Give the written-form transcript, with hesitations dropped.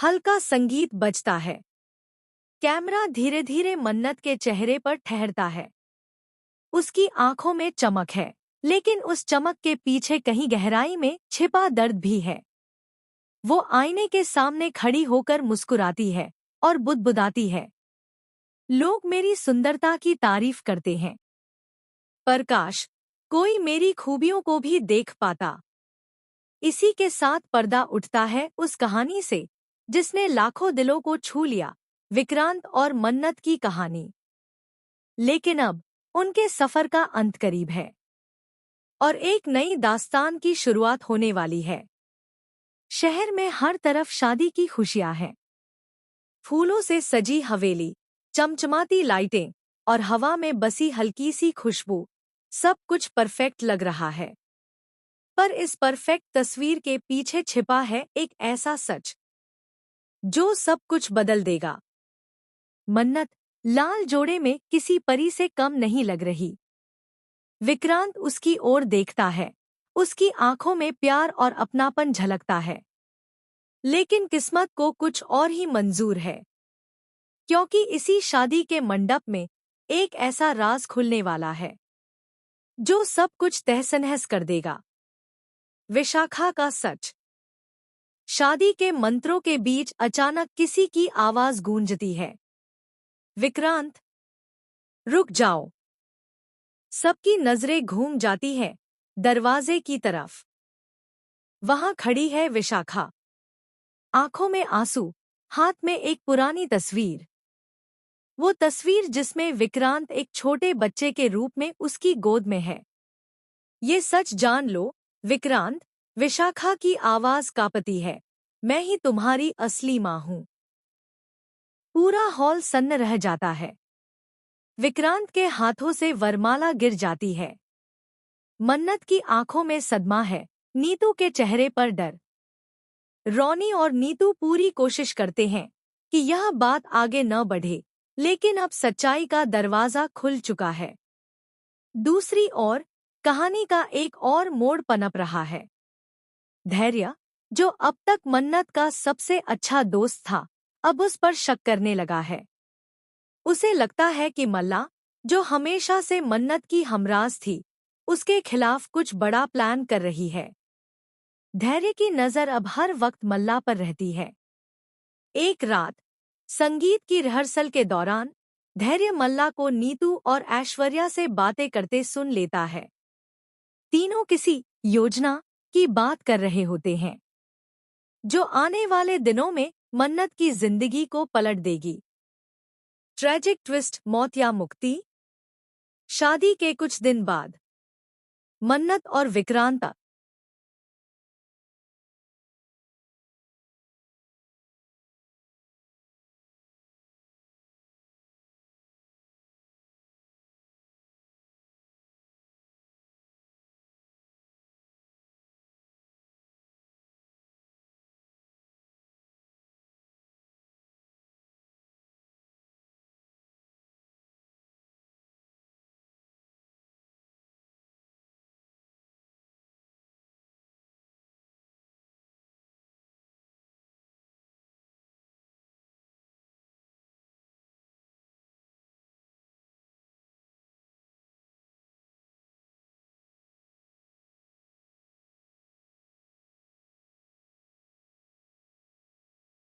हल्का संगीत बजता है। कैमरा धीरे धीरे मन्नत के चेहरे पर ठहरता है। उसकी आंखों में चमक है, लेकिन उस चमक के पीछे कहीं गहराई में छिपा दर्द भी है। वो आईने के सामने खड़ी होकर मुस्कुराती है और बुदबुदाती है। लोग मेरी सुंदरता की तारीफ करते हैं, पर काश कोई मेरी खूबियों को भी देख पाता। इसी के साथ पर्दा उठता है उस कहानी से जिसने लाखों दिलों को छू लिया, विक्रांत और मन्नत की कहानी। लेकिन अब उनके सफर का अंत करीब है और एक नई दास्तान की शुरुआत होने वाली है। शहर में हर तरफ शादी की खुशियां हैं। फूलों से सजी हवेली, चमचमाती लाइटें और हवा में बसी हल्की सी खुशबू, सब कुछ परफेक्ट लग रहा है। पर इस परफेक्ट तस्वीर के पीछे छिपा है एक ऐसा सच जो सब कुछ बदल देगा। मन्नत लाल जोड़े में किसी परी से कम नहीं लग रही। विक्रांत उसकी ओर देखता है, उसकी आंखों में प्यार और अपनापन झलकता है। लेकिन किस्मत को कुछ और ही मंजूर है, क्योंकि इसी शादी के मंडप में एक ऐसा राज खुलने वाला है जो सब कुछ तहस-नहस कर देगा। विशाखा का सच। शादी के मंत्रों के बीच अचानक किसी की आवाज गूंजती है, विक्रांत, रुक जाओ। सबकी नजरें घूम जाती हैं दरवाजे की तरफ। वहां खड़ी है विशाखा, आंखों में आंसू, हाथ में एक पुरानी तस्वीर। वो तस्वीर जिसमें विक्रांत एक छोटे बच्चे के रूप में उसकी गोद में है। ये सच जान लो, विक्रांत, विशाखा की आवाज कांपती है, मैं ही तुम्हारी असली मां हूं। पूरा हॉल सन्न रह जाता है। विक्रांत के हाथों से वरमाला गिर जाती है। मन्नत की आंखों में सदमा है, नीतू के चेहरे पर डर। रोनी और नीतू पूरी कोशिश करते हैं कि यह बात आगे न बढ़े, लेकिन अब सच्चाई का दरवाजा खुल चुका है। दूसरी ओर कहानी का एक और मोड़ पनप रहा है। धैर्य, जो अब तक मन्नत का सबसे अच्छा दोस्त था, अब उस पर शक करने लगा है। उसे लगता है कि मल्ला, जो हमेशा से मन्नत की हमराज थी, उसके खिलाफ कुछ बड़ा प्लान कर रही है। धैर्य की नज़र अब हर वक्त मल्ला पर रहती है। एक रात संगीत की रिहर्सल के दौरान धैर्य मल्ला को नीतू और ऐश्वर्या से बातें करते सुन लेता है। तीनों किसी योजना की बात कर रहे होते हैं जो आने वाले दिनों में मन्नत की जिंदगी को पलट देगी। ट्रेजिक ट्विस्ट, मौत या मुक्ति। शादी के कुछ दिन बाद मन्नत और विक्रांत